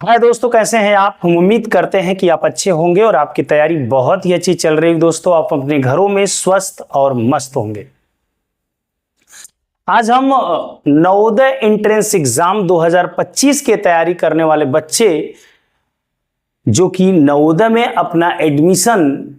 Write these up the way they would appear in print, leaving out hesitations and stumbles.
हाय दोस्तों, कैसे हैं आप। हम उम्मीद करते हैं कि आप अच्छे होंगे और आपकी तैयारी बहुत ही अच्छी चल रही है। दोस्तों, आप अपने घरों में स्वस्थ और मस्त होंगे। आज हम नवोदय एंट्रेंस एग्जाम 2025 की तैयारी करने वाले बच्चे जो कि नवोदय में अपना एडमिशन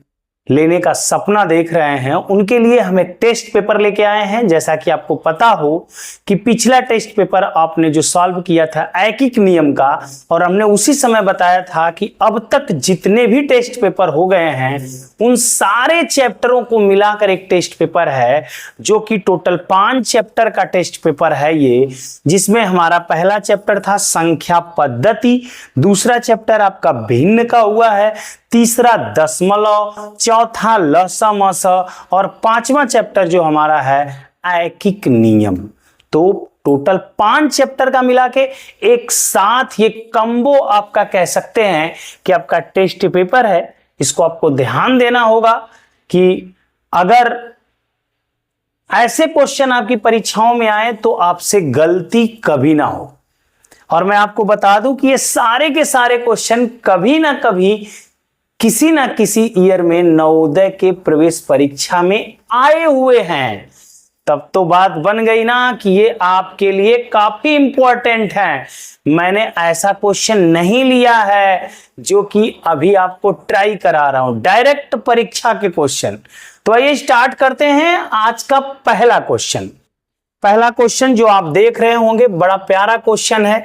लेने का सपना देख रहे हैं, उनके लिए हम एक टेस्ट पेपर लेके आए हैं। जैसा कि आपको पता हो कि पिछला टेस्ट पेपर आपने जो सॉल्व किया था ऐकिक नियम का, और हमने उसी समय बताया था कि अब तक जितने भी टेस्ट पेपर हो गए हैं उन सारे चैप्टरों को मिलाकर एक टेस्ट पेपर है, जो कि टोटल 5 चैप्टर का टेस्ट पेपर है ये, जिसमें हमारा पहला चैप्टर था संख्या पद्धति, दूसरा चैप्टर आपका भिन्न का हुआ है, तीसरा दशमलव, चौथा लसा मसा और पांचवा चैप्टर जो हमारा है ऐकिक नियम। तो टोटल 5 चैप्टर का मिला के एक साथ ये कम्बो आपका कह सकते हैं कि आपका टेस्ट पेपर है। इसको आपको ध्यान देना होगा कि अगर ऐसे क्वेश्चन आपकी परीक्षाओं में आए तो आपसे गलती कभी ना हो। और मैं आपको बता दूं कि ये सारे के सारे क्वेश्चन कभी ना कभी किसी ना किसी ईयर में नवोदय के प्रवेश परीक्षा में आए हुए हैं। तब तो बात बन गई ना कि ये आपके लिए काफी इंपॉर्टेंट है। मैंने ऐसा क्वेश्चन नहीं लिया है जो कि अभी आपको ट्राई करा रहा हूं, डायरेक्ट परीक्षा के क्वेश्चन। तो आइए स्टार्ट करते हैं आज का पहला क्वेश्चन। पहला क्वेश्चन जो आप देख रहे होंगे बड़ा प्यारा क्वेश्चन है।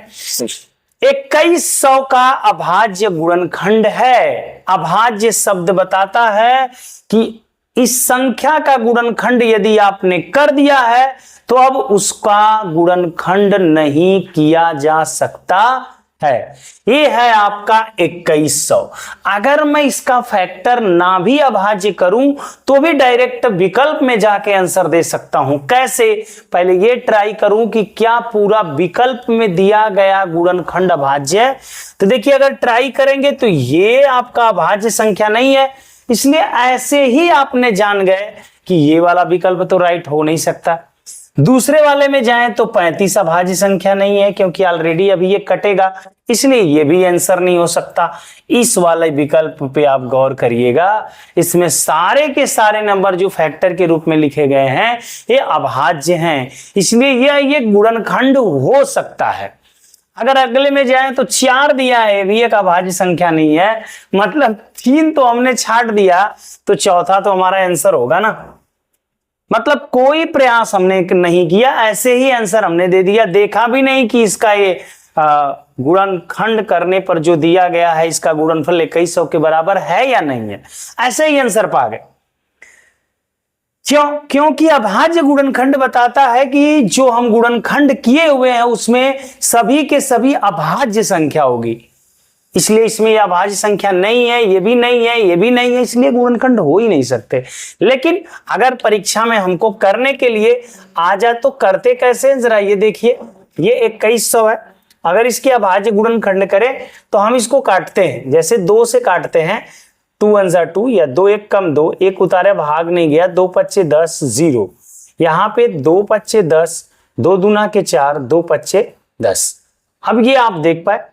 2100 का अभाज्य गुणनखंड है। अभाज्य शब्द बताता है कि इस संख्या का गुणनखंड यदि आपने कर दिया है तो अब उसका गुणनखंड नहीं किया जा सकता है। ये है आपका 2100। अगर मैं इसका फैक्टर ना भी अभाज्य करूं तो भी डायरेक्ट विकल्प में जाके आंसर दे सकता हूं। कैसे? पहले ये ट्राई करूं कि क्या पूरा विकल्प में दिया गया गुणनखंड अभाज्य है। तो देखिए, अगर ट्राई करेंगे तो ये आपका अभाज्य संख्या नहीं है, इसलिए ऐसे ही आपने जान गए कि ये वाला विकल्प तो राइट हो नहीं सकता। दूसरे वाले में जाएं तो 35 अभाज्य संख्या नहीं है, क्योंकि ऑलरेडी अभी ये कटेगा, इसलिए ये भी आंसर नहीं हो सकता। इस वाले विकल्प पे आप गौर करिएगा, इसमें सारे के सारे नंबर जो फैक्टर के रूप में लिखे गए हैं ये अभाज्य हैं, इसलिए ये गुणनखंड हो सकता है। अगर अगले में जाए तो 4 दिया है, भी एक अभाज्य संख्या नहीं है, मतलब 3 तो हमने छाट दिया, तो चौथा तो हमारा आंसर होगा ना। मतलब कोई प्रयास हमने नहीं किया, ऐसे ही आंसर हमने दे दिया, देखा भी नहीं कि इसका ये गुणनखंड करने पर जो दिया गया है इसका गुणनफल 2100 के बराबर है या नहीं है, ऐसे ही आंसर पा गए। क्योंकि अभाज्य गुणनखंड बताता है कि जो हम गुणनखंड किए हुए हैं उसमें सभी के सभी अभाज्य संख्या होगी, इसलिए इसमें यह अभाज्य संख्या नहीं है, ये भी नहीं है, ये भी नहीं है, इसलिए गुणनखंड हो ही नहीं सकते। लेकिन अगर परीक्षा में हमको करने के लिए आ जाए तो करते कैसे, जरा ये देखिए। ये 2100 है, अगर इसके अभाज्य गुणनखंड करें तो हम इसको काटते हैं, जैसे 2 से काटते हैं, 2 1 जा 2 या 2 1 कम 2, 1 उतारे भाग नहीं गया, 2 पच्चे 10 0। यहाँ पे 2 पच्चे 10, 2 दूना के 4, 2 पच्चे 10। अब ये आप देख पाए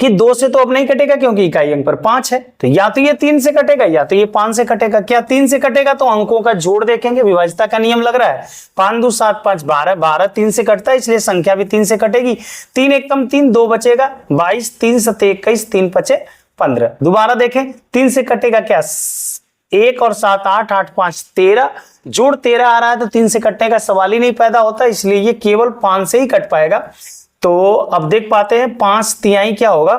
कि 2 से तो अब नहीं कटेगा क्योंकि इकाई अंक पर 5 है, तो या तो ये 3 से कटेगा या तो ये 5 से कटेगा। क्या 3 से कटेगा तो अंकों का जोड़ देखेंगे, विभाज्यता का नियम लग रहा है, 5 2 7 5 12, 12 3 से कटता है, इसलिए संख्या भी 3 से कटेगी। 3 1 कम 3, 2 बचेगा 22, 3 7 21, 3 5 15। दोबारा देखें, 3 से कटेगा क्या, 1 और 7 8, 8 5 13, जोड़ 13 आ रहा है तो 3 से कटने का सवाल ही नहीं पैदा होता, इसलिए ये केवल 5 से ही कट पाएगा। तो अब देख पाते हैं 5 तिहाई क्या होगा,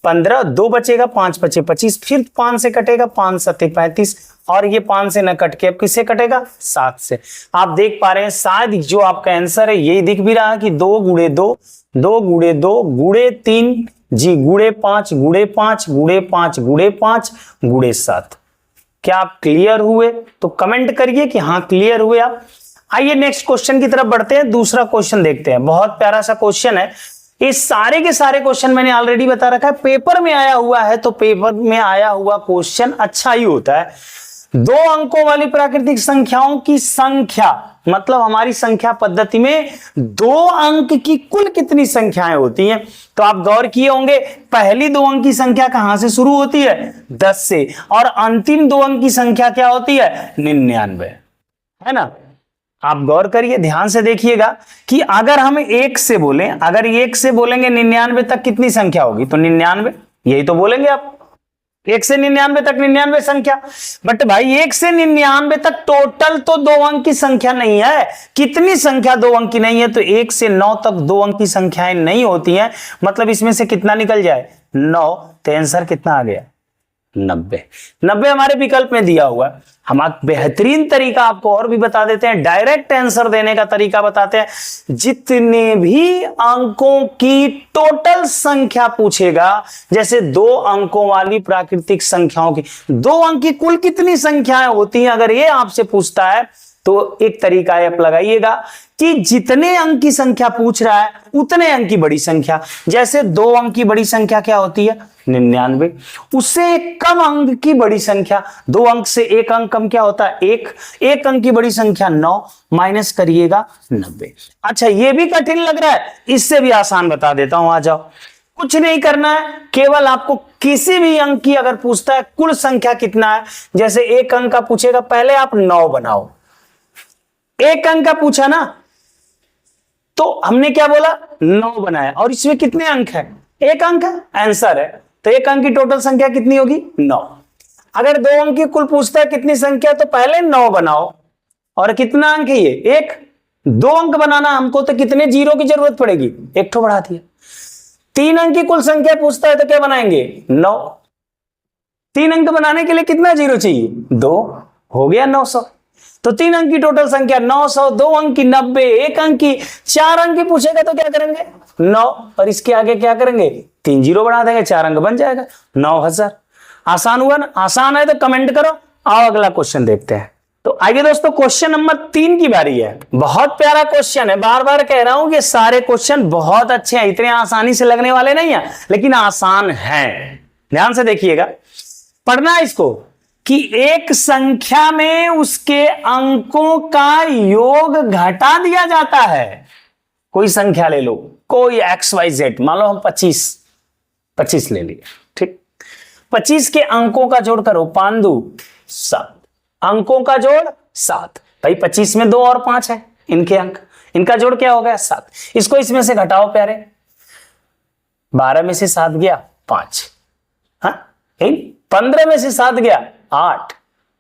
15, 2 बचेगा, 5 पचे 25, फिर 5 से कटेगा, 5 7 35, और ये 5 से न कट के अब किससे कटेगा, 7 से। आप देख पा रहे हैं शायद जो आपका आंसर है यही दिख भी रहा है कि 2 गुणे 2, 2 गुणे 2 गुणे 3 जी गुणे 5 गुणे 5 गुणे 5 गुणे 5 गुणे 7। क्या आप क्लियर हुए? तो कमेंट करिए कि हाँ क्लियर हुए आप। आइए नेक्स्ट क्वेश्चन की तरफ बढ़ते हैं, दूसरा क्वेश्चन देखते हैं। बहुत प्यारा सा क्वेश्चन है। इस सारे के सारे क्वेश्चन मैंने ऑलरेडी बता रखा है, पेपर में आया हुआ है तो पेपर में आया हुआ क्वेश्चन अच्छा ही होता है। 2 अंकों वाली प्राकृतिक संख्याओं की संख्या मतलब हमारी संख्या पद्धति में 2 अंक की कुल कितनी संख्याएं होती हैं। तो आप गौर किए होंगे पहली 2 अंक की संख्या कहां से शुरू होती है, 10 से, और अंतिम 2 अंक की संख्या क्या होती है, 99, है ना। आप गौर करिए, ध्यान से देखिएगा कि अगर हम 1 से बोलें, अगर 1 से बोलेंगे 99 तक कितनी संख्या होगी, तो 99, यही तो बोलेंगे आप, 1 से 99 तक 99 संख्या। बट भाई 1 से 99 तक टोटल तो 2 अंक की संख्या नहीं है। कितनी संख्या 2 अंक की नहीं है, तो 1 से 9 तक 2 अंक की संख्याएं नहीं होती हैं। मतलब इसमें से कितना निकल जाए, 9। तो आंसर कितना आ गया, 90। 90 हमारे विकल्प में दिया हुआ है। हम बेहतरीन तरीका आपको और भी बता देते हैं, डायरेक्ट आंसर देने का तरीका बताते हैं। जितने भी अंकों की टोटल संख्या पूछेगा, जैसे 2 अंकों वाली प्राकृतिक संख्याओं की 2 अंक की कुल कितनी संख्याएं होती हैं, अगर ये आपसे पूछता है तो एक तरीका आप लगाइएगा कि जितने अंक की संख्या पूछ रहा है उतने अंक की बड़ी संख्या। जैसे 2 अंक की बड़ी संख्या क्या होती है, 99। उससे कम अंक की बड़ी संख्या, 2 अंक से 1 अंक कम क्या होता है, 1 अंक की बड़ी संख्या 9, माइनस करिएगा 90। अच्छा, ये भी कठिन लग रहा है, इससे भी आसान बता देता हूं, आ जाओ। कुछ नहीं करना है, केवल आपको किसी भी अंक की अगर पूछता है कुल संख्या कितना है, जैसे 1 अंक का पूछेगा, पहले आप 9 बनाओ। 1 अंक का पूछा ना, तो हमने क्या बोला, 9 बनाया, और इसमें कितने अंक है, 1 अंक है, आंसर है। तो 1 अंक की टोटल संख्या कितनी होगी, 9। अगर 2 अंक की कुल पूछता है कितनी संख्या, तो पहले 9 बनाओ, और कितना अंक है ये, 1। 2 अंक बनाना हमको तो कितने जीरो की जरूरत पड़ेगी, 1 ठो बढ़ा दिया। 3 अंक की कुल संख्या पूछता है तो क्या बनाएंगे, 9। 3 अंक बनाने के लिए कितना जीरो चाहिए, 2, हो गया 900। तो 3 अंक की टोटल संख्या 900, 2 अंक की 90, 1 अंक की, 4 अंक की पूछेगा तो क्या करेंगे, 9, और इसके आगे क्या करेंगे, 3 जीरो बढ़ा देंगे, 4 अंक बन जाएगा 9000। आसान हुआ ना, आसान है तो कमेंट करो। आओ अगला क्वेश्चन देखते हैं। तो आइए दोस्तों, क्वेश्चन नंबर 3 की बारी है। बहुत प्यारा क्वेश्चन है, बार बार कह रहा हूं कि सारे क्वेश्चन बहुत अच्छे हैं, इतने आसानी से लगने वाले नहीं है, लेकिन आसान है। ध्यान से देखिएगा, पढ़ना है इसको कि एक संख्या में उसके अंकों का योग घटा दिया जाता है। कोई संख्या ले लो, कोई XYZ, मान लो हम 25 ले लिए, ठीक। 25 के अंकों का जोड़ करो, 5 2 7, अंकों का जोड़ 7। भाई 25 में 2 और 5 है, इनके अंक, इनका जोड़ क्या हो गया, 7। इसको इसमें से घटाओ प्यारे, 12 में से 7 गया 5, हाँ, 15 में से 7 गया 8।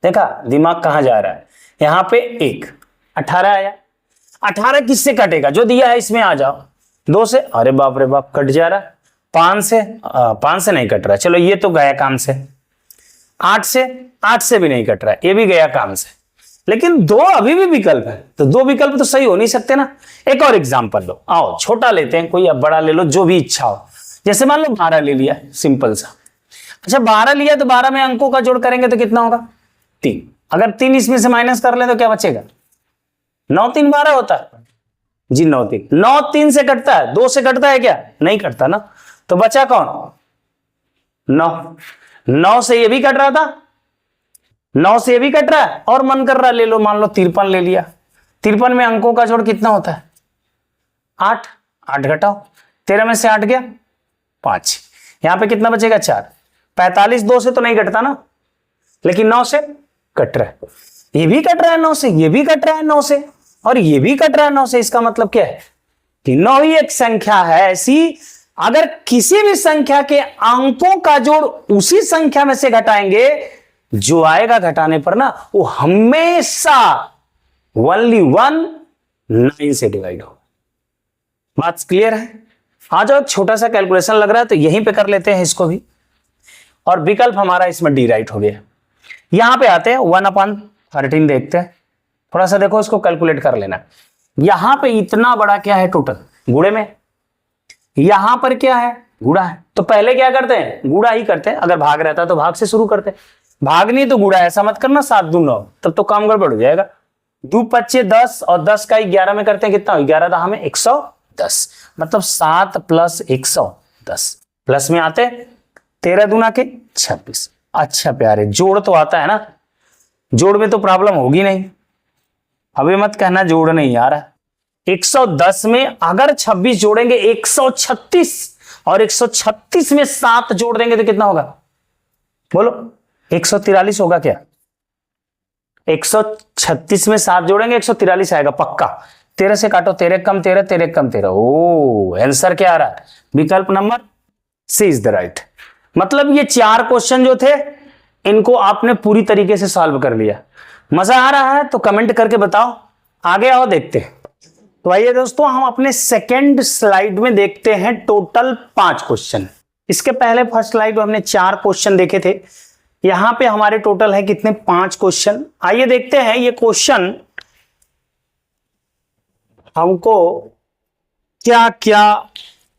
देखा दिमाग कहां जा रहा है, यहां पे 1, 18 आया। 18 किससे कटेगा, जो दिया है इसमें आ जाओ, 2 से, अरे बाप रे बाप, कट जा रहा है। 5 से नहीं कट रहा, चलो ये तो गया काम से। 8 से भी नहीं कट रहा है, ये भी गया काम से। लेकिन 2 अभी भी विकल्प है, तो 2 विकल्प तो सही हो नहीं सकते ना। एक और एग्जांपल लो, आओ छोटा लेते हैं, कोई अब बड़ा ले लो, जो भी इच्छा हो। जैसे मान लो 12 ले लिया, सिंपल सा। अच्छा 12 लिया तो 12 में अंकों का जोड़ करेंगे तो कितना होगा, 3। अगर 3 इसमें से माइनस कर ले तो क्या बचेगा, 9 3 12 होता है जी, 9 3। 9 3 से कटता है, 2 से कटता है क्या, नहीं कटता ना। तो बचा कौन, 9। 9 से ये भी कट रहा था, 9 से ये भी कट रहा है, और मन कर रहा है ले लो, मान लो 53 ले लिया। 53 में अंकों का जोड़ कितना होता है, 8। 8 घटाओ, 13 में से 8 गया 5, यहां पे कितना बचेगा, 4। 45 2 से तो नहीं कटता ना, लेकिन 9 से कट रहा है। ये भी कट रहा है 9 से, ये भी कट रहा है 9 से, और ये भी कट रहा है 9 से। इसका मतलब क्या है कि 9 ही एक संख्या है ऐसी, अगर किसी भी संख्या के अंकों का जोड़ उसी संख्या में से घटाएंगे, जो आएगा घटाने पर ना, वो हमेशा ओनली 1 9 से डिवाइड होगा। बात क्लियर है। आ जाओ, छोटा सा कैलकुलेशन लग रहा है तो यहीं पे कर लेते हैं इसको भी, और विकल्प हमारा इसमें डी राइट हो गया। यहां पे आते हैं 1/13 देखते हैं, थोड़ा सा देखो, इसको कैलकुलेट कर लेना। यहां पे इतना बड़ा क्या है टोटल, गुणे में, यहां पर क्या है, गुणा है। तो पहले क्या करते हैं, गुणा ही करते हैं। अगर भाग रहता तो भाग से शुरू करते, भाग नहीं तो गुणा। ऐसा मत करना 7 2 9, तब तो काम गड़बड़ हो जाएगा। 2 5 10, और 10 का 11 में करते हैं, कितना 11 दहा में 110, मतलब 7 + 110। प्लस में आते 13 दूना के 26। अच्छा प्यारे, जोड़ तो आता है ना, जोड़ में तो प्रॉब्लम होगी नहीं, अभी मत कहना जोड़ नहीं आ रहा। 110 में अगर 26 जोड़ेंगे 136, और 136 में 7 जोड़ देंगे तो कितना होगा बोलो? 143 होगा क्या? 136 में 7 जोड़ेंगे 143 आएगा पक्का। 13 से काटो, 13 कम 13, 13 कम 13। ओ आंसर क्या आ रहा है? विकल्प number C is the right. मतलब ये 4 क्वेश्चन जो थे इनको आपने पूरी तरीके से सॉल्व कर लिया। मजा आ रहा है तो कमेंट करके बताओ। आगे आओ देखते हैं। तो आइए दोस्तों हम अपने सेकेंड स्लाइड में देखते हैं टोटल 5 क्वेश्चन। इसके पहले फर्स्ट स्लाइड में हमने 4 क्वेश्चन देखे थे, यहां पे हमारे टोटल है कितने? 5 क्वेश्चन। आइए देखते हैं ये क्वेश्चन हमको क्या क्या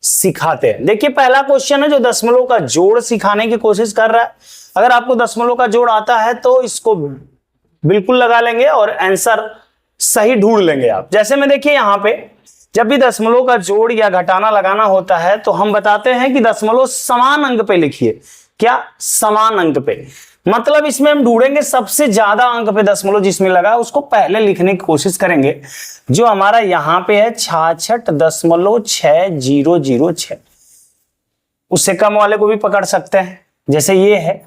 सिखाते हैं। देखिए पहला क्वेश्चन है जो दशमलव का जोड़ सिखाने की कोशिश कर रहा है। अगर आपको दशमलव का जोड़ आता है तो इसको बिल्कुल लगा लेंगे और आंसर सही ढूंढ लेंगे आप। जैसे में देखिए यहां पे जब भी दशमलव का जोड़ या घटाना लगाना होता है तो हम बताते हैं कि दशमलव समान अंक पे लिखिए। क्या? समान अंक पे। मतलब इसमें हम ढूंढेंगे सबसे ज्यादा अंक पे दशमलव जिसमें लगा उसको पहले लिखने की कोशिश करेंगे। जो हमारा यहां पे है 66.6006, उससे कम वाले को भी पकड़ सकते हैं जैसे ये है।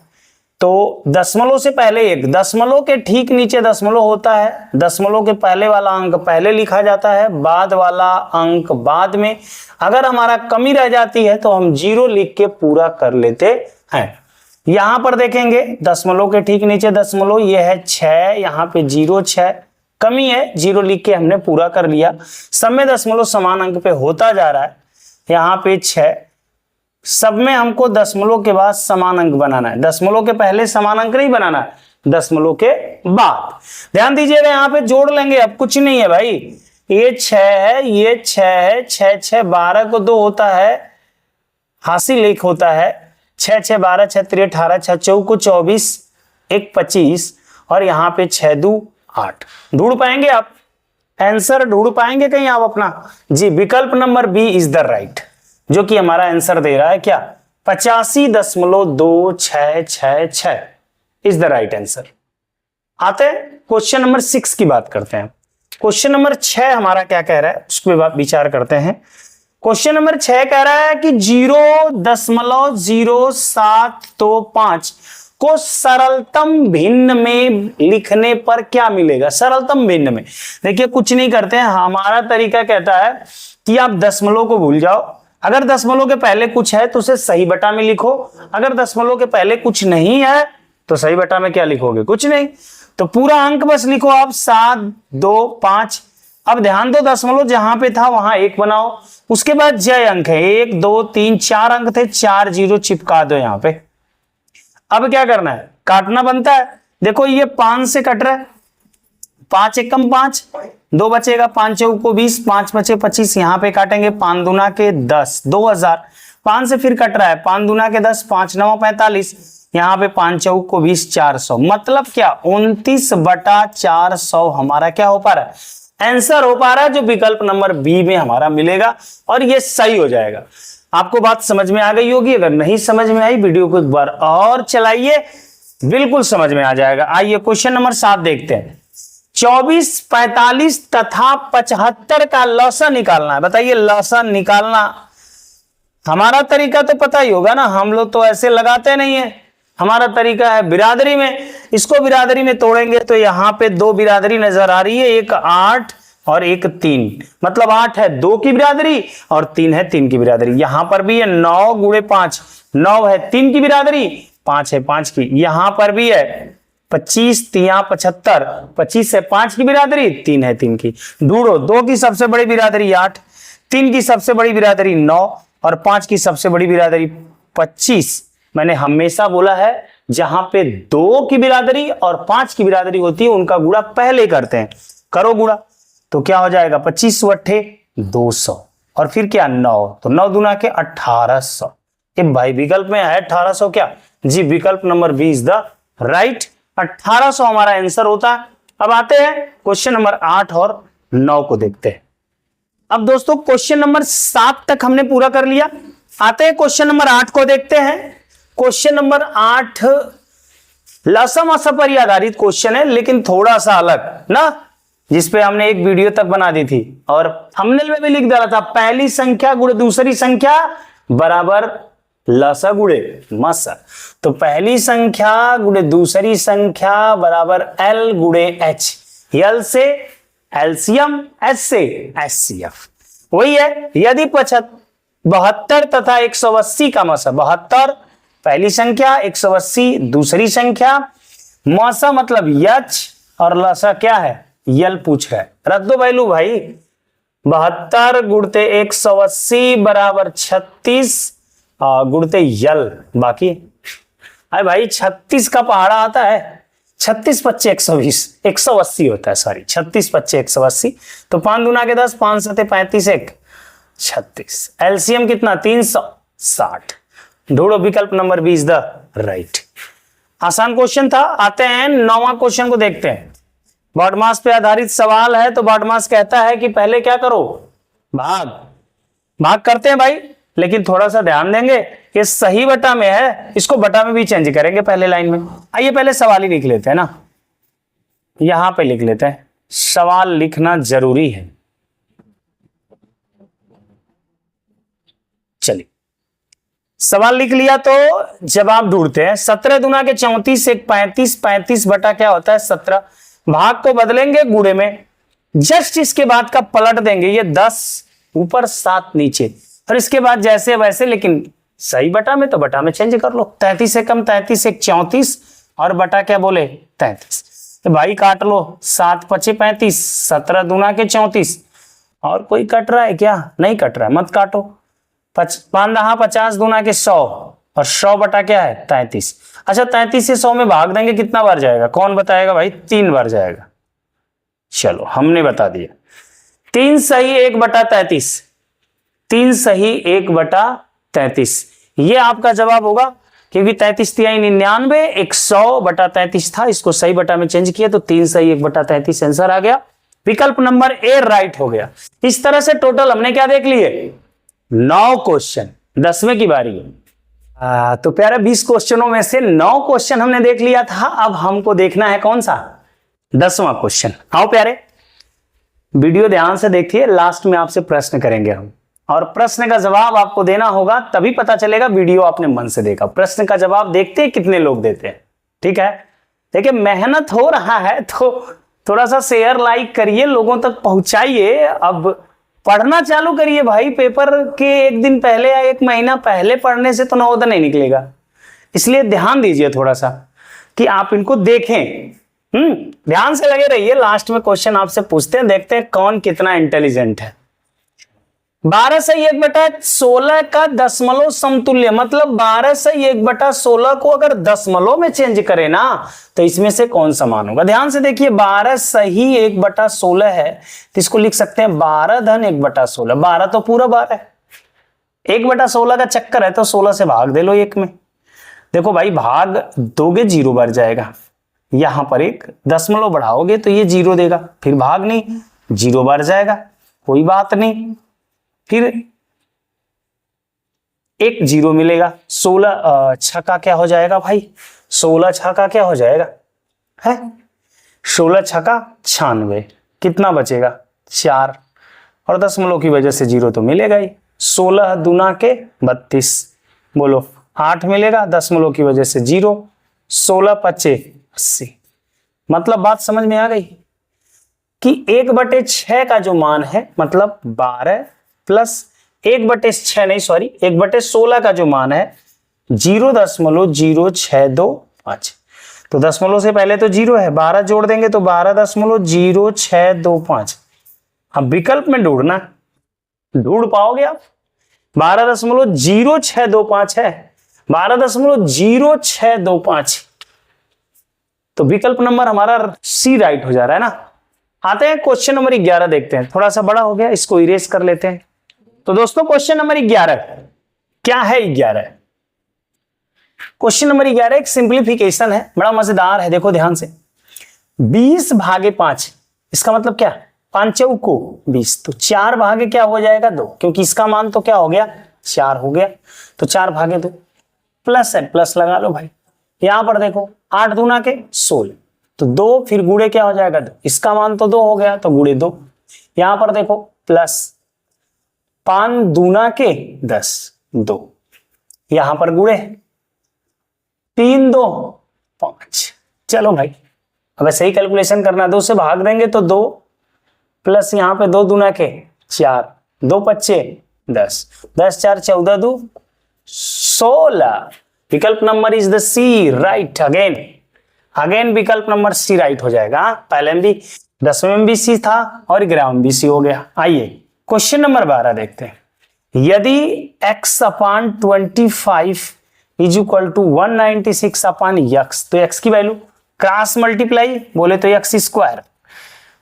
तो दशमलव से पहले एक, दशमलव के ठीक नीचे दशमलव होता है, दशमलव के पहले वाला अंक पहले लिखा जाता है, बाद वाला अंक बाद में। अगर हमारा कमी रह जाती है तो हम 0 लिख के पूरा कर लेते हैं। यहां पर देखेंगे दशमलव के ठीक नीचे दशमलव, ये है 6, यहां पे 0 6 कमी है, 0 लिख के हमने पूरा कर लिया। सब में दशमलव समान अंक पे होता जा रहा है। यहां पे 6, सब में हमको दशमलव के बाद समान अंक बनाना है। दशमलव के पहले समान अंक नहीं बनाना है, दशमलव के बाद। ध्यान दीजिएगा यहां पे जोड़ लेंगे, अब कुछ नहीं है भाई। ये 6 है, ये 6 है, 6 6 12 को 2 होता है, हासिल 1 होता है। 6 6 12 6 3 18, 6 4 को 24, 1 25, और यहां पे 6 2 8। ढूंढ पाएंगे आप? आंसर ढूंढ पाएंगे कहीं आप अपना? जी विकल्प number B is the right, जो कि हमारा आंसर दे रहा है क्या? 85.26666 इज द राइट आंसर। आते हैं क्वेश्चन नंबर 6 की बात करते हैं। क्वेश्चन नंबर 6 हमारा क्या कह रहा है उस पर विचार करते हैं। क्वेश्चन नंबर 6 कह रहा है कि 0.0725 को सरलतम भिन्न में लिखने पर क्या मिलेगा? सरलतम भिन्न में देखिए कुछ नहीं करते हैं, हमारा तरीका कहता है कि आप दशमलव को भूल जाओ। अगर दशमलव के पहले कुछ है तो उसे सही बटा में लिखो, अगर दशमलव के पहले कुछ नहीं है तो सही बटा में क्या लिखोगे? कुछ नहीं, तो पूरा अंक बस लिखो आप 7 2 5। अब ध्यान दो दशमलव जहां पे था वहां 1 बनाओ, उसके बाद जय अंक है 1 2 3 4 अंक थे, 4 0 चिपका दो यहां पे। अब क्या करना है? काटना बनता है। देखो ये 5 से कट रहा है, 5 1 कम 5, 2 बचेगा, 5 चौक को 20, 5 बचे 25, यहां पे काटेंगे 5 दूना के 10, 2000। 5 से फिर कट रहा है, 5 दूना के 10, 5 9 45, यहां पे 5 चौक को 20, 400। मतलब क्या? 29/400 हमारा क्या हो पा रहा है? आंसर हो पा रहा है, जो विकल्प नंबर बी में हमारा मिलेगा और ये सही हो जाएगा। आपको बात समझ में आ गई होगी, अगर नहीं समझ में आई वीडियो को एक बार और चलाइए, बिल्कुल समझ में आ जाएगा। आइए क्वेश्चन नंबर 7 देखते हैं। 24 45 तथा 75 का लसा निकालना है। बताइए लसा निकालना, हमारा तरीका तो पता ही होगा ना, हम लोग तो ऐसे लगाते नहीं है, हमारा तरीका है बिरादरी में। इसको बिरादरी में तोड़ेंगे तो यहां पे 2 बिरादरी नजर आ रही है, एक 8 और एक 3, मतलब 8 है 2 की बिरादरी और 3 है 3 की बिरादरी। यहां पर भी है 9 गुणे 5, 9 है 3 की बिरादरी, 5 है 5 की। यहां पर भी है 25 3 75, 25 है 5 की बिरादरी, 3 है 3 की। ढूंढो 2 की सबसे बड़ी बिरादरी 8, 3 की सबसे बड़ी बिरादरी 9 और 5 की सबसे बड़ी बिरादरी 25। मैंने हमेशा बोला है जहां पे 2 की बिरादरी और 5 की बिरादरी होती है उनका गुणा पहले करते हैं। करो गुणा तो क्या हो जाएगा? 25 अट्ठे 200 और फिर क्या 9, तो 9 दूना के 1800। ये भाई विकल्प में है 1800 क्या? जी विकल्प number B is the right, 1800 हमारा आंसर होता है। अब आते हैं क्वेश्चन नंबर 8 और 9 को देखते हैं। अब दोस्तों क्वेश्चन नंबर 7 तक हमने पूरा कर लिया, आते हैं क्वेश्चन नंबर 8 को देखते हैं। क्वेश्चन नंबर 8 लसम असम पर आधारित क्वेश्चन है, लेकिन थोड़ा सा अलग ना, जिसपे हमने एक वीडियो तक बना दी थी और थंबनेल में भी लिख डाला था, पहली संख्या गुणे दूसरी संख्या बराबर लसा गुणे मसा। तो पहली संख्या गुणे दूसरी संख्या बराबर एल गुणे एच, एल से एलसीएम, एच से एचसीएफ, वही है। यदि 72 तथा 180 का मसा, 72 पहली संख्या, 180 दूसरी संख्या, मसा मतलब यच और लसा क्या है, यल पूछ रहा है। रख दो वैल्यू भाई, 72 गुणते 180 बराबर 36 गुणते यल, बाकी अरे भाई 36 का पहाड़ा आता है, 36 पच्चे 120, 180 होता है, सॉरी 36 पच्चे 180। तो 5 दूना के 10, 5 सते 35, 1 36। एलसीएम कितना, 360। ढूंढो विकल्प नंबर 20 द राइट। आसान क्वेश्चन था। आते हैं 9वां क्वेश्चन को देखते हैं। बॉडमास पे आधारित सवाल है। तो बॉडमास कहता है कि पहले क्या करो, भाग करते हैं भाई, लेकिन थोड़ा सा ध्यान देंगे, ये सही बटा में है, इसको बटा में भी चेंज करेंगे पहले लाइन में। आइए पहले सवाल ही लिख लेते हैं ना, यहां पे लिख लेते हैं, सवाल लिखना जरूरी है। चलिए सवाल लिख लिया तो जवाब ढूंढते हैं। 17 दूना के 34, एक 35, 35 बटा क्या होता है 17। भाग को बदलेंगे गुणे में, जस्ट इसके बाद का पलट देंगे, ये 10 ऊपर 7 नीचे, और इसके बाद जैसे वैसे, लेकिन सही बटा में तो बटा में चेंज कर लो। 33 से कम 33, एक 34 और बटा क्या बोले 33। तो भाई काट लो, 7 पचे 35, 17 दूना के 34। और कोई कट रहा है क्या, नहीं कट रहा है, मत काटो। 5 50 दूना के 100 और 100 बटा क्या है 33। अच्छा 33 से 100 में भाग देंगे, कितना बार जाएगा, कौन बताएगा भाई, 3 बार जाएगा। चलो हमने बता दिया, 3 सही 1 बटा 33, 3 सही 1 बटा 33, ये आपका जवाब होगा। क्योंकि 33 तिहाई 99, 100 बटा 33 था, इसको सही बटा में चेंज किया तो 3 सही 1 बटा 33 आंसर आ गया। विकल्प नंबर ए राइट हो गया। इस तरह से टोटल हमने क्या देख लिए, 9 क्वेश्चन। 10वें की बारी है। तो प्यारे 20 क्वेश्चनों में से 9 क्वेश्चन हमने देख लिया था। अब हमको देखना है कौन सा, 10वां क्वेश्चन। आओ प्यारे वीडियो ध्यान से देखिए, लास्ट में आपसे प्रश्न करेंगे हम, और प्रश्न का जवाब आपको देना होगा, तभी पता चलेगा वीडियो आपने मन से देखा। प्रश्न का जवाब देखते हैं कितने लोग देते हैं, ठीक है। देखिए मेहनत हो रहा है तो थोड़ा सा शेयर लाइक करिए, लोगों तक पहुंचाइए। अब पढ़ना चालू करिए भाई, पेपर के एक दिन पहले या एक महीना पहले पढ़ने से तो नवोदय नहीं निकलेगा। इसलिए ध्यान दीजिए थोड़ा सा कि आप इनको देखें, ध्यान से लगे रहिए। लास्ट में क्वेश्चन आपसे पूछते हैं, देखते हैं कौन कितना इंटेलिजेंट है। 12 से 1 बटा 16 का दशमलव समतुल्य, मतलब 12 से 1 बटा 16 को अगर दशमलव में चेंज करें ना तो इसमें से कौन सा मान होगा। ध्यान से देखिए, 12 सही 1 बटा 16 है तो इसको लिख सकते हैं 12 धन 1 बटा 16। 12 तो पूरा 12 है, 1 बटा 16 का चक्कर है तो 16 से भाग दे लो 1 में। देखो भाई भाग दोगे 0 बार जाएगा, यहां पर एक दशमलव बढ़ाओगे तो ये 0 देगा, फिर भाग नहीं 0 बार जाएगा, कोई बात नहीं, फिर एक 0 मिलेगा। 16 छक्का क्या हो जाएगा भाई, 16 छक्का क्या हो जाएगा है, 16 छक्का 96, कितना बचेगा 4, और दशमलव की वजह से 0 तो मिलेगा ही। 16 दूना के 32, बोलो 8 मिलेगा, दशमलव की वजह से 0, 16 पच्चे 80। मतलब बात समझ में आ गई कि 1/6 का जो मान है, मतलब 12 प्लस 1/6 नहीं सॉरी 1/16 का जो मान है 0.0625। तो दशमलव से पहले तो 0 है, 12 जोड़ देंगे तो 12.0625। अब विकल्प में ढूंढना, ढूंढ पाओगे आप, 12.0625 है, 12.0625। तो विकल्प नंबर हमारा सी राइट हो जा रहा है ना। आते हैं क्वेश्चन नंबर 11 देखते हैं, थोड़ा सा बड़ा हो गया, इसको इरेज कर लेते हैं। तो दोस्तों क्वेश्चन नंबर 11 क्या है, 11 क्वेश्चन नंबर 11 एक सिंप्लीफिकेशन है, बड़ा मजेदार है। देखो ध्यान से, 20 भागे 5, इसका मतलब क्या, 5 चौको 20, तो 4 भागे क्या हो जाएगा 2, क्योंकि इसका मान तो क्या हो गया 4 हो गया, तो 4 भागे 2, प्लस है प्लस लगा लो भाई। यहां पर देखो 8 दूना के 16, तो 2 फिर गुणे क्या हो जाएगा 2, इसका मान तो 2 हो गया तो गुणे 2। यहां पर देखो प्लस 5 दूना के 10 2, यहां पर गुणे 3 2 5। चलो भाई अब ऐसे ही कैलकुलेशन करना, 2 से भाग देंगे तो 2 प्लस यहां पे 2 दूना के 4, 2 पच्चे 10, 10 4 14 2 16। विकल्प number is the C right. Again विकल्प नंबर सी राइट हो जाएगा। पहले में भी 10वें में भी सी था और 11वें में भी सी हो गया। आइए क्वेश्चन नंबर 12 देखते हैं। यदि x upon 25 is equal to 196 upon x, तो x की वैल्यू क्रॉस मल्टीप्लाई बोले तो x स्क्वायर,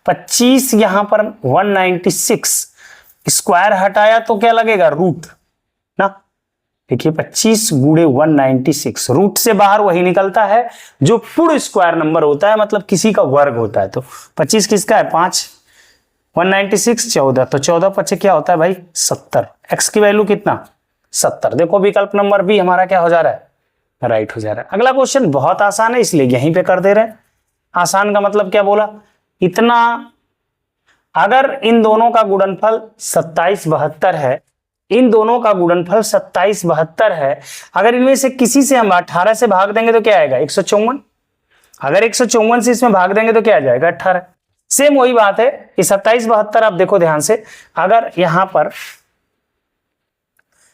25 यहां पर 196 स्क्वायर हटाया तो क्या लगेगा रूट ना। देखिए 25 गुणे 196, रूट से बाहर वही निकलता है जो पूर्ण स्क्वायर नंबर होता है, मतलब किसी का वर्ग होता है। तो 25 किसका है 5, 196 14, तो 14 पच्चे क्या होता है भाई 70। x की वैल्यू कितना 70। देखो विकल्प नंबर बी हमारा क्या हो जा रहा है राइट हो जा रहा है। अगला क्वेश्चन बहुत आसान है इसलिए यहीं पे कर दे रहे हैं। आसान का मतलब क्या बोला, इतना अगर इन दोनों का गुणनफल 27 72 है, इन दोनों का गुणनफल 27 72 है, अगर इनमें से किसी से हम 18 से भाग देंगे तो क्या आएगा 154। अगर 154 से इसमें भाग देंगे तो क्या आ जाएगा 18। सेम वही बात है कि 27 72 आप देखो ध्यान से, अगर यहां पर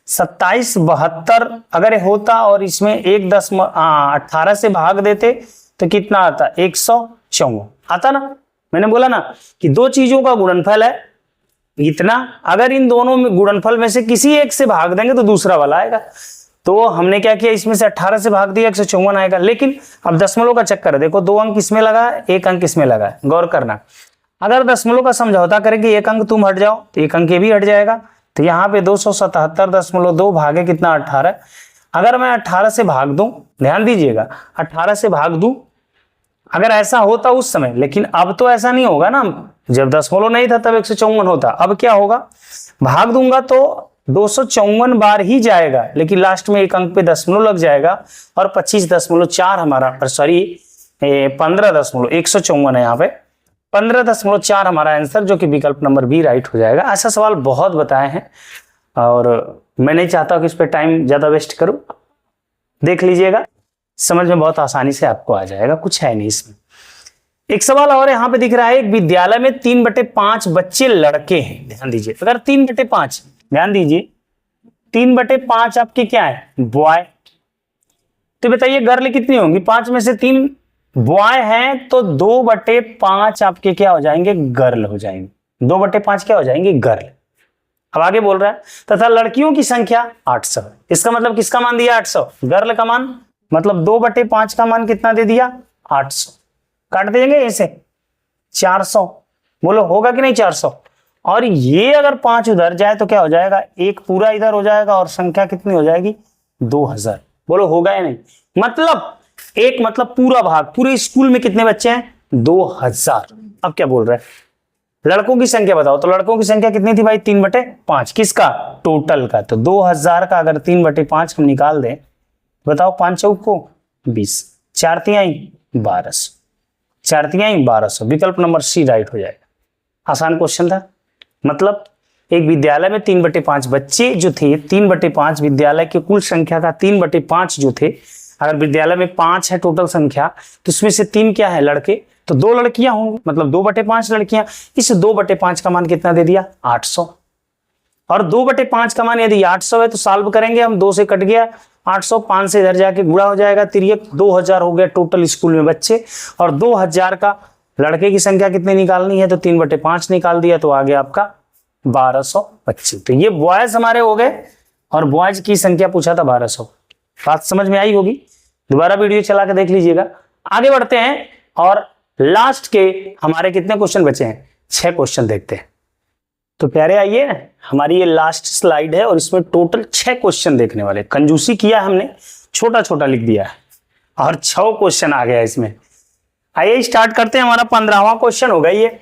27 72 अगर होता और इसमें 18 से भाग देते तो कितना आता 154 आता ना। मैंने बोला ना कि दो चीजों का गुणनफल है इतना, अगर इन दोनों में गुणनफल में से किसी एक से भाग देंगे तो दूसरा वाला आएगा। तो हमने क्या किया, इसमें से 18 से भाग दिया 154 आएगा। लेकिन अब दशमलव का चक्कर है, देखो 2 अंक इसमें लगा है 1 अंक इसमें लगा है, गौर करना। अगर दशमलव का समझौता करेंगे 1 अंक तुम हट जाओ तो 1 अंक ये भी हट जाएगा। तो यहाँ पे 277.2 भागे कितना 18। अगर मैं 18 से भाग दूं, ध्यान दीजिएगा 18 से भाग दूं, अगर ऐसा होता उस समय, लेकिन अब तो ऐसा नहीं होगा ना, जब दशमलव नहीं था तब 154 होता। अब क्या होगा, भाग दूंगा तो 254 बार ही जाएगा, लेकिन लास्ट में 1 अंक पे दशमलव लग जाएगा और 25.4 हमारा, सॉरी 15.154 है यहाँ पे 15.4 हमारा आंसर, जो कि विकल्प नंबर बी राइट हो जाएगा। ऐसा सवाल बहुत बताए हैं और मैं नहीं चाहता कि इस पे टाइम ज्यादा वेस्ट करूं। देख लीजिएगा, समझ में बहुत आसानी से आपको आ जाएगा, कुछ है नहीं इसमें। एक सवाल और यहाँ पे दिख रहा है, एक विद्यालय में 3/5 बच्चे लड़के हैं। ध्यान दीजिए, अगर 3/5, ध्यान दीजिए 3/5 आपके क्या है बॉय, तो बताइए गर्ल कितनी होंगी, 5 में से 3 बॉय हैं तो 2/5 आपके क्या हो जाएंगे गर्ल हो जाएंगे, 2/5 क्या हो जाएंगे गर्ल। अब आगे बोल रहा है तथा लड़कियों की संख्या 800। इसका मतलब किसका मान दिया 800, गर्ल का मान, मतलब 2/5 का मान कितना दे दिया 800। काट देंगे इसे 400, बोलो होगा कि नहीं 400। और ये अगर 5 उधर जाए तो क्या हो जाएगा, एक पूरा इधर हो जाएगा और संख्या कितनी हो जाएगी 2000। बोलो होगा या नहीं, मतलब एक मतलब पूरा भाग, पूरे स्कूल में कितने बच्चे हैं 2000। अब क्या बोल रहे हैं, लड़कों की संख्या बताओ, तो लड़कों की संख्या कितनी थी भाई 3/5, किसका टोटल का। तो 2000 का अगर 3/5 हम निकाल दें, बताओ 5 चौक को 20, 4 तिहाई 1200, 4 तिहाई 1200, विकल्प नंबर सी राइट हो जाएगा। आसान क्वेश्चन था। मतलब एक विद्यालय में 3/5 बच्चे जो थे, 3/5 विद्यालय की कुल संख्या का 3/5 जो थे, अगर विद्यालय में 5 है टोटल संख्या तो उसमें से 3 क्या है लड़के, तो 2 लड़कियां होंगी, मतलब 2/5 लड़कियां। इस 2/5 का मान कितना दे दिया 800, और 2/5 का मान यदि 800 है तो सॉल्व करेंगे हम, 2 से कट गया 800, 5 से इधर जाके गुणा हो जाएगा, तिर्यक 2000 हो गया टोटल स्कूल में बच्चे। और 2000 का लड़के की संख्या कितनी निकालनी है, तो 3/5 निकाल दिया, तो आ गया आपका 1225। तो ये बॉयज हमारे हो गए और बॉयज की संख्या पूछा था 1200। बात समझ में आई होगी, दोबारा वीडियो चला के देख लीजिएगा। आगे बढ़ते हैं और लास्ट के हमारे कितने क्वेश्चन बचे हैं, 6 क्वेश्चन देखते हैं। तो प्यारे आइए, हमारी ये लास्ट स्लाइड है और इसमें टोटल 6 क्वेश्चन देखने वाले। कंजूसी किया हमने, छोटा छोटा लिख दिया है और 6 क्वेश्चन आ गया इसमें। आइए स्टार्ट करते हैं, हमारा 15वां क्वेश्चन होगा ये।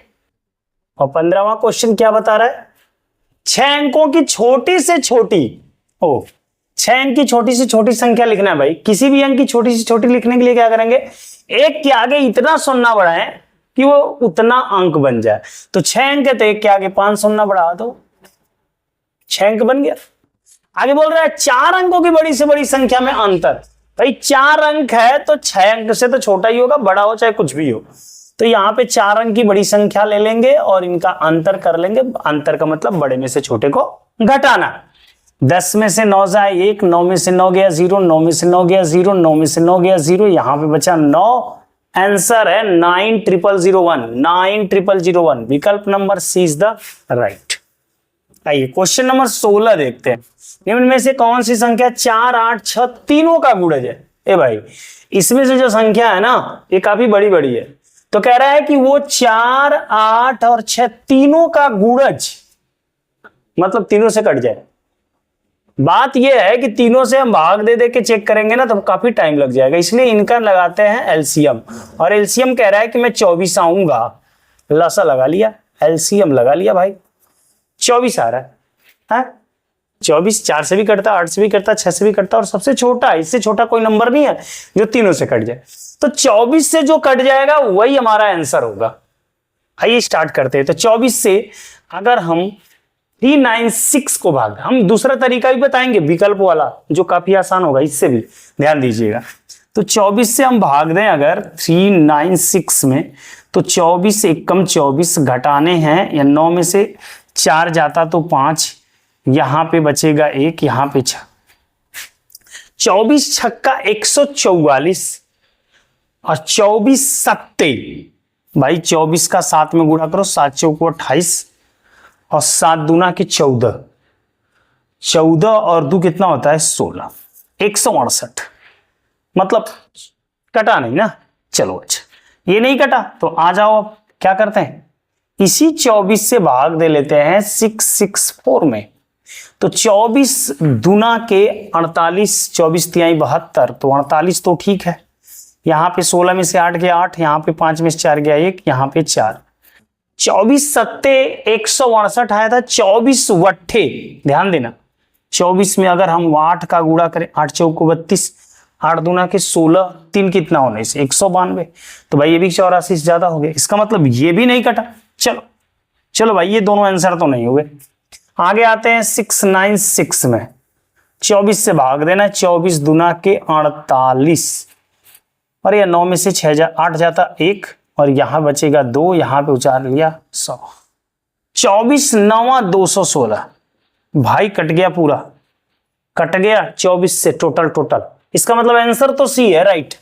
और 15वां क्वेश्चन क्या बता रहा है, 6 अंकों की छोटी से छोटी 6 6 अंक की छोटी से छोटी संख्या लिखना है भाई। किसी भी अंक की छोटी से छोटी लिखने के लिए क्या करेंगे, एक के आगे इतना शून्य बढ़ाएं कि वो उतना अंक बन जाए। तो 6 अंक है तो एक के आगे 5 शून्य बढ़ा दो, 6 अंक बन गया। आगे बोल रहा है 4 अंकों की बड़ी से बड़ी संख्या में अंतर। भाई 4 अंक है तो 6 अंक से तो छोटा ही होगा, बड़ा हो चाहे कुछ भी हो। तो यहाँ पे 4 अंक की बड़ी संख्या ले लेंगे और इनका अंतर कर लेंगे। अंतर का मतलब बड़े में से छोटे को घटाना। 10 में से 9 जाए 1, 9 में से 9 गया 0, 9 में से 9 गया 0, 9 में से 9 गया 0, यहां पे बचा 9। आंसर है 90001, 90001। विकल्प number C is the right. आइए क्वेश्चन नंबर 16 देखते हैं। निम्न में से कौन सी संख्या 4, 8, 6 तीनों का गुणज है? ए भाई इसमें से जो संख्या है ना ये काफी बड़ी बड़ी है। तो कह रहा है कि वो 4, 8 और 6 तीनों का गुणज, मतलब तीनों से कट जाए। बात यह है कि तीनों से हम भाग दे दे के चेक करेंगे ना तो काफी टाइम लग जाएगा, इसलिए इनका लगाते हैं एलसीएम। और एलसीएम कह रहा है कि मैं 24 आऊंगा, लसा लगा लिया, एलसीएम लगा लिया भाई, 24 आ रहा है। 24 4 से भी कटता, 8 से भी कटता, 6 से भी कटता, और सबसे छोटा, इससे छोटा कोई नंबर नहीं है जो तीनों से कट जाए। तो 24 से जो कट जाएगा वही हमारा आंसर होगा। आइए स्टार्ट करते हैं। तो 24 से अगर हम 396 को भाग, हम दूसरा तरीका भी बताएंगे विकल्प वाला जो काफी आसान होगा, इससे भी ध्यान दीजिएगा। तो 24 से हम भाग दें अगर 396 में, तो 24 एकम 24 घटाने हैं, या 9 में से 4 जाता तो 5, यहां पे बचेगा 1, यहां पे 6। 24 छक्का 144 और 24 सत्ते, भाई 24 का 7 में गुणा करो, 7 चौको 28 और 7 दूना के 14, 14 और 2 कितना होता है 16, 168। मतलब कटा नहीं ना, चलो अच्छा ये नहीं कटा तो आ जाओ, अब क्या करते हैं इसी 24 से भाग दे लेते हैं 664 में। तो 24 दूना के 48, 24 तिहाई 72, तो 48 तो ठीक है। यहां पे 16 में से 8 गया 8, यहां पे 5 में से 4 गया 1, यहां पे 4। 24 सत्ते 168 आया था, 24 वट्ठे, ध्यान देना 24 में अगर हम 8 का गुणा करें, 8 चौको 32, 8 दूना के 16, 3 कितना होने से 192, तो भाई ये भी 84 से ज्यादा हो गया। इसका मतलब ये भी नहीं कटा। चलो चलो भाई ये दोनों आंसर तो नहीं हुए। आगे आते हैं 696 में, 24 से भाग देना, 24 दूना के 48, और ये 9 में से 8 जाता 1, और यहां बचेगा 2, यहां पे उचार लिया 100। 24 9 216, भाई कट गया, पूरा कट गया 24 से टोटल। इसका मतलब आंसर तो सी है राइट,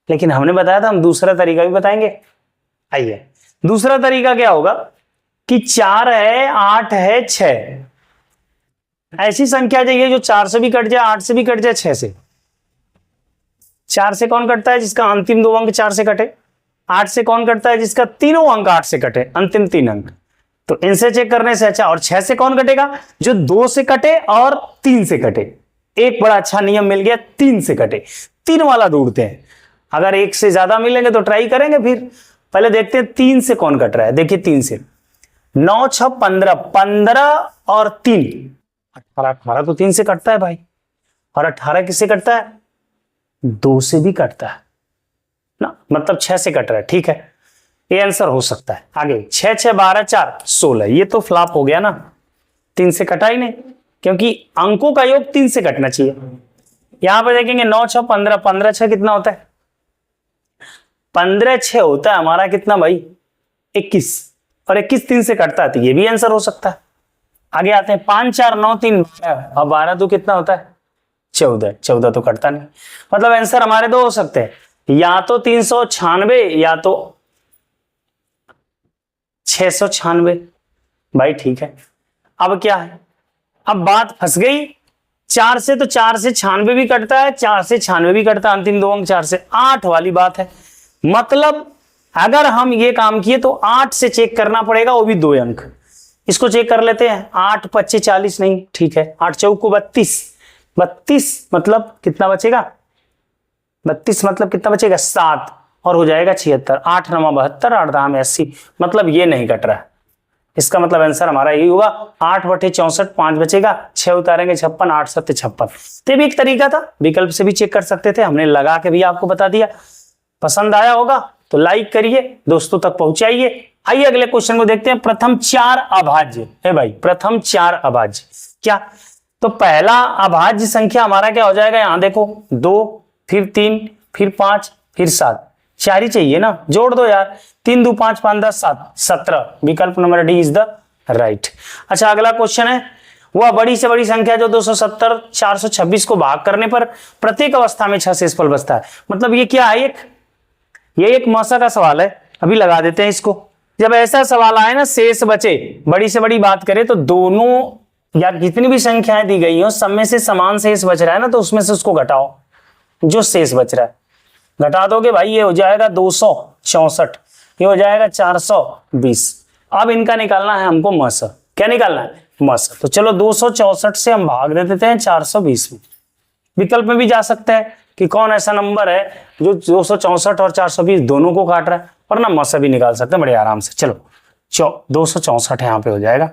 लेकिन हमने बताया था हम दूसरा तरीका भी बताएंगे। आइए दूसरा तरीका क्या होगा कि 4 है 8 है 6, ऐसी संख्या चाहिए जो 4 से भी कट जाए, 8 से भी कट जाए, 6 से। 4 से कौन कटता है जिसका अंतिम 2 अंक 4 से कटे, 8 से कौन कटता है जिसका तीनों अंक 8 से कटे, अंतिम 3 अंक। तो इनसे चेक करने से अच्छा। और 6 से कौन कटेगा जो 2 से कटे और 3 से कटे। एक बड़ा अच्छा नियम मिल गया, 3 से कटे, 3 वाला ढूंढते हैं। अगर 1 से ज्यादा मिलेंगे तो ट्राई करेंगे, फिर पहले देखते हैं 3 से कौन कट रहा है। देखिए 3 से 9 6 15, 15 और 3 18, 18 तो 3 से कटता है भाई। और 18 किससे कटता है 2 से भी कटता है ना, मतलब 6 से कट रहा है। ठीक है ये आंसर हो सकता है। आगे 6 6 12 4 16, ये तो फ्लॉप हो गया ना, 3 से कटा ही नहीं, क्योंकि अंकों का योग 3 से कटना चाहिए। यहां पर देखेंगे 9 6 15, 15 6 कितना होता है 15 6 होता है हमारा कितना भाई 21, और 21 3 से कटता है, तो ये भी आंसर हो सकता है। आगे आते हैं 5 4 9 3 12, और 12 तो कितना होता है 14, 14 तो कटता नहीं। मतलब आंसर हमारे दो हो सकते हैं, या तो 396 या तो 696। भाई ठीक है, अब क्या है, अब बात फंस गई। 4 से तो 4 से 96 भी कटता है, 4 से 96 भी कटता है, अंतिम 2 अंक 4 से 8 वाली बात है। मतलब अगर हम ये काम किए तो 8 से चेक करना पड़ेगा, वो भी 2 अंक। इसको चेक कर लेते हैं, 8 25 40 नहीं, ठीक है 8 चौको 32, 32 मतलब कितना बचेगा 32 मतलब कितना बचेगा 7, और हो जाएगा 76, 8 9 72, 8 10 80, मतलब ये नहीं कट रहा है। इसका मतलब आंसर हमारा यही होगा 8/64, 5 बचेगा, 6 उतारेंगे 56, 8 7 56। तो ये भी एक तरीका था, विकल्प से भी चेक कर सकते थे, हमने लगा के भी आपको बता दिया। पसंद आया होगा तो लाइक करिए, दोस्तों तक पहुंचाइए। आइए अगले क्वेश्चन को देखते हैं। प्रथम 4 अभाज्य है भाई, प्रथम 4 अभाज्य क्या? तो पहला अभाज्य संख्या हमारा क्या हो जाएगा? यहां देखो 2, फिर 3, फिर 5, फिर 7, 4 ही चाहिए ना, जोड़ दो यार। 3 2 5 5 10 7 17, विकल्प number D is the right. अच्छा अगला क्वेश्चन है, वह बड़ी से बड़ी संख्या जो 270 426 को भाग करने पर प्रत्येक अवस्था में 6 शेषफल बचता है। मतलब ये क्या है? ये एक मौसा का सवाल है, अभी लगा देते हैं इसको। जब ऐसा सवाल आए ना, शेष बचे, बड़ी से बड़ी बात करें तो दोनों या जितनी भी संख्याएं दी गई हो सब में से समान शेष बच रहा है ना, तो उसमें से उसको घटाओ, जो शेष बच रहा है घटा दोगे भाई, ये हो जाएगा 264, ये हो जाएगा 420। अब इनका निकालना है हमको मस। क्या निकालना है? मस। तो चलो 264 से हम भाग दे देते हैं 420 में। विकल्प में भी जा सकता है कि कौन ऐसा नंबर है जो 264 और 420 दोनों को काट रहा है, और ना मस भी निकाल सकते हैं बड़े आराम से। चलो 264 यहाँ पे हो जाएगा,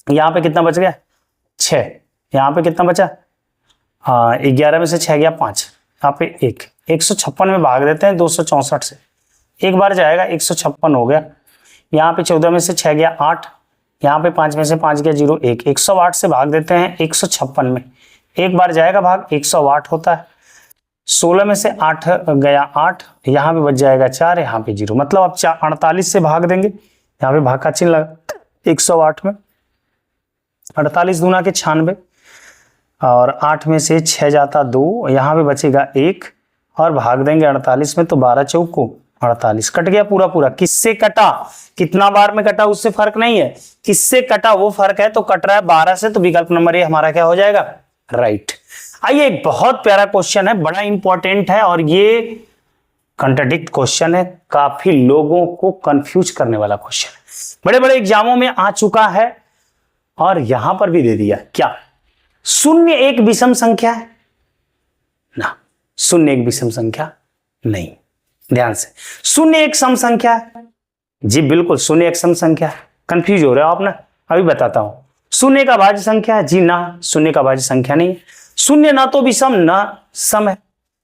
यहाँ पे कितना बच गया? 6, यहाँ पे कितना बचा? 11 में से 6 गया 5, यहाँ पे 1, 156 में भाग देते हैं 264 से, एक बार जाएगा 156 हो गया। यहाँ पे 14 में से 6 गया 8, यहाँ पे 5 में से 5 गया 0 1, 108 से भाग देते हैं 156 में, एक बार जाएगा भाग 108 होता है। 16 में से 8 गया 8, यहाँ पे बच जाएगा 4, यहाँ पे 0, मतलब अब 48 से भाग देंगे, यहाँ पे भाग का चिन्ह लगा 108 में, 48 दूना के 96, और 8 में से 6 जाता 2, यहाँ पे बचेगा 1, और भाग देंगे 48 में, तो 12 चौक को 48, कट गया पूरा पूरा। किससे कटा? कितना बार में कटा उससे फर्क नहीं है, किससे कटा वो फर्क है। तो कट रहा है 12 से, तो विकल्प नंबर ए हमारा क्या हो जाएगा? राइट। आइए एक बहुत प्यारा क्वेश्चन है, बड़ा इंपॉर्टेंट है, और ये कंट्राडिक्ट क्वेश्चन है, काफी लोगों को कंफ्यूज करने वाला क्वेश्चन है, बड़े बड़े एग्जामों में आ चुका है और यहां पर भी दे दिया। क्या शून्य एक विषम संख्या है? ना, शून्य एक विषम संख्या नहीं। ध्यान से, शून्य एक सम संख्या है? जी बिल्कुल, शून्य एक सम संख्या है। कंफ्यूज हो रहे हो आप ना, अभी बताता हूं। शून्य का भाज्य संख्या है? जी ना, शून्य का भाज्य संख्या नहीं है। शून्य ना तो विषम ना सम है,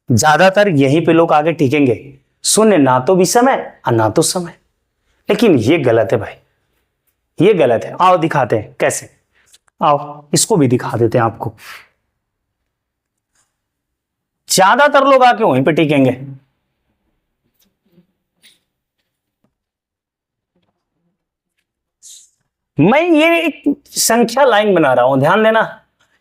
ज्यादातर यहीं पे लोग आगे टिकेंगे, शून्य ना तो विषम है और ना तो सम है। लेकिन ये गलत है भाई, ये गलत है। आओ दिखाते हैं कैसे, आओ इसको भी दिखा देते हैं आपको। ज्यादातर लोग आके वहीं पे टिकेंगे। मैं ये एक संख्या लाइन बना रहा हूं, ध्यान देना।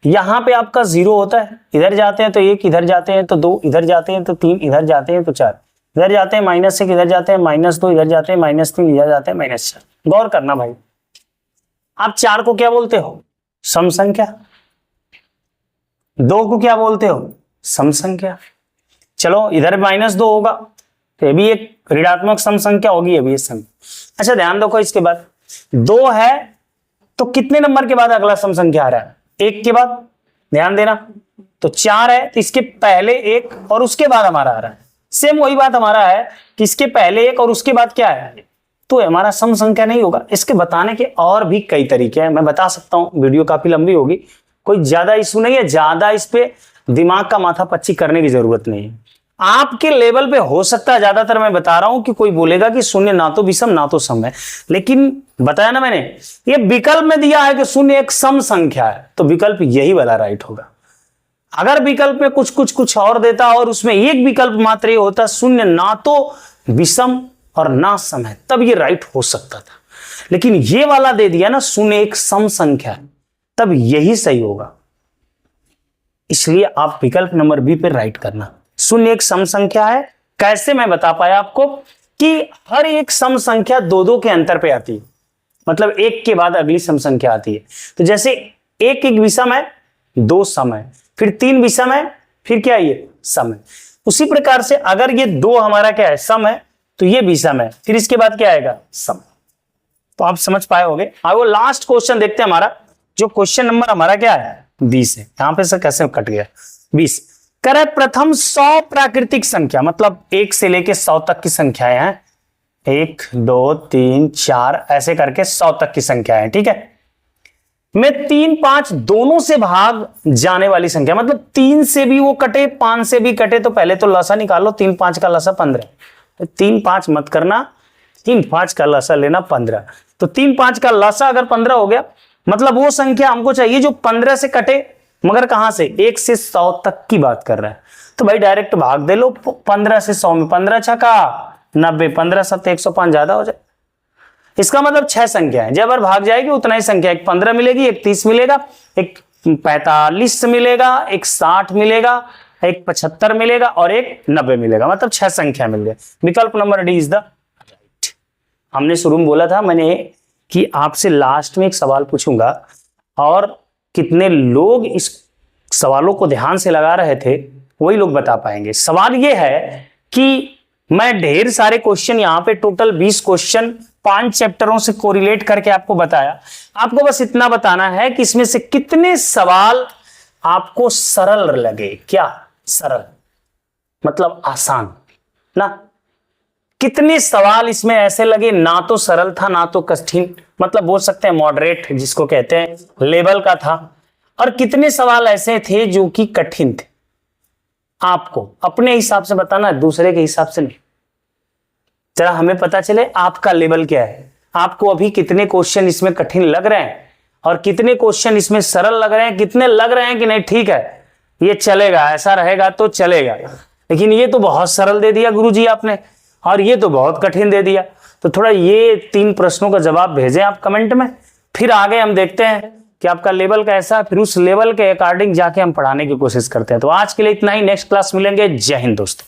यहां पे आपका 0 होता है, इधर जाते हैं तो 1, इधर जाते हैं तो 2, इधर जाते हैं तो 3, इधर जाते हैं तो 4, इधर जाते हैं -1, इधर जाते हैं -2, इधर जाते हैं -3, इधर जाते हैं -4। गौर करना भाई, आप 4 को क्या बोलते हो? सम संख्या। 2 को क्या बोलते हो? सम संख्या। चलो इधर -2 होगा तो ये भी एक ऋणात्मक सम संख्या होगी, ये भी एक सम। अच्छा ध्यान रखो, इसके बाद 2 है तो कितने नंबर के बाद अगला सम संख्या आ रहा है? 1 के बाद। ध्यान देना, तो 4 है तो इसके पहले 1 और उसके बाद हमारा आ रहा है। सेम वही बात हमारा है कि इसके पहले 1 और उसके बाद क्या है, तो हमारा सम संख्या नहीं होगा। इसके बताने के और भी कई तरीके हैं, मैं बता सकता हूं, वीडियो काफी लंबी होगी, कोई ज्यादा इशू नहीं है, ज्यादा इस पे दिमाग का माथा पच्ची करने की जरूरत नहीं है। आपके लेवल पे हो सकता है, ज्यादातर मैं बता रहा हूं कि कोई बोलेगा कि शून्य ना तो विषम ना तो सम है, लेकिन बताया ना मैंने, ये विकल्प में दिया है कि शून्य एक सम संख्या है, तो विकल्प यही वाला राइट होगा। अगर विकल्प में कुछ और देता और उसमें एक विकल्प मात्र ये होता शून्य ना तो विषम और ना सम है, तब ये राइट हो सकता था। लेकिन ये वाला दे दिया ना शून्य एक सम संख्या है, तब यही सही होगा। इसलिए आप विकल्प नंबर बी पे राइट करना। शून्य एक सम संख्या है, कैसे मैं बता पाया आपको कि हर एक सम संख्या 2-2 के अंतर पे आती है, मतलब 1 के बाद अगली सम संख्या आती है। तो जैसे 1 एक विषम है, 2 सम है, फिर 3 विषम है, फिर क्या है ये सम है। उसी प्रकार से अगर ये 2 हमारा क्या है सम है, तो ये विषम है, फिर इसके बाद क्या आएगा सम। तो आप समझ पाए होंगे। अब वो लास्ट क्वेश्चन देखते हैं हमारा, जो क्वेश्चन नंबर हमारा क्या है 20 है। यहां पे से कैसे कट गया 20। करे प्रथम 100 प्राकृतिक संख्या, मतलब 1 से लेके 100 तक की संख्याएं हैं, 1 2 3 4 ऐसे करके 100 तक की संख्या है। ठीक है, मैं 3 5 दोनों से भाग जाने वाली संख्या, मतलब 3 से भी वो कटे 5 से भी कटे, तो पहले तो लसा निकालो। 3 5 का लसा 15, तो 3 5 मत करना, 3 5 का लसा लेना 15। तो 3 5 का लसा अगर 15 हो गया, मतलब वो संख्या हमको चाहिए जो 15 से कटे, मगर कहां से, 1 से 100 तक की बात कर रहा है। तो भाई डायरेक्ट भाग दे लो 15 से 100 में, 15 छका 90, 15 7 105 ज्यादा हो जाए। इसका मतलब 6 संख्या है, जब बार भाग जाएगी उतना ही संख्या, एक 15 मिलेगी, एक 30 मिलेगा, एक 45 मिलेगा, एक 60 मिलेगा, एक 75 मिलेगा और एक 90 मिलेगा, मतलब 6 संख्या मिल गए। विकल्प number D is the right. हमने शुरू में बोला था मैंने कि आपसे लास्ट में एक सवाल पूछूंगा और कितने लोग इस सवालों को ध्यान से लगा रहे थे वही लोग बता पाएंगे। सवाल यह है कि मैं ढेर सारे क्वेश्चन यहां पे टोटल 20 क्वेश्चन 5 चैप्टरों से कोरिलेट करके आपको बताया। आपको बस इतना बताना है कि इसमें से कितने सवाल आपको सरल लगे। क्या सरल मतलब आसान ना, कितने सवाल इसमें ऐसे लगे ना तो सरल था ना तो कठिन, मतलब बोल सकते हैं मॉडरेट जिसको कहते हैं लेवल का था, और कितने सवाल ऐसे थे जो कि कठिन थे। आपको अपने हिसाब से बताना है, दूसरे के हिसाब से नहीं। जरा हमें पता चले आपका लेवल क्या है, आपको अभी कितने क्वेश्चन इसमें कठिन लग रहे हैं और कितने क्वेश्चन इसमें सरल लग रहे हैं, कितने लग रहे हैं कि नहीं ठीक है ये चलेगा, ऐसा रहेगा तो चलेगा, लेकिन ये तो बहुत सरल दे दिया गुरुजी आपने और ये तो बहुत कठिन दे दिया। तो थोड़ा ये 3 प्रश्नों का जवाब भेजें आप कमेंट में, फिर आगे हम देखते हैं कि आपका लेवल कैसा है, फिर उस लेवल के अकॉर्डिंग जाके हम पढ़ाने की कोशिश करते हैं। तो आज के लिए इतना ही, नेक्स्ट क्लास मिलेंगे। जय हिंद दोस्तों।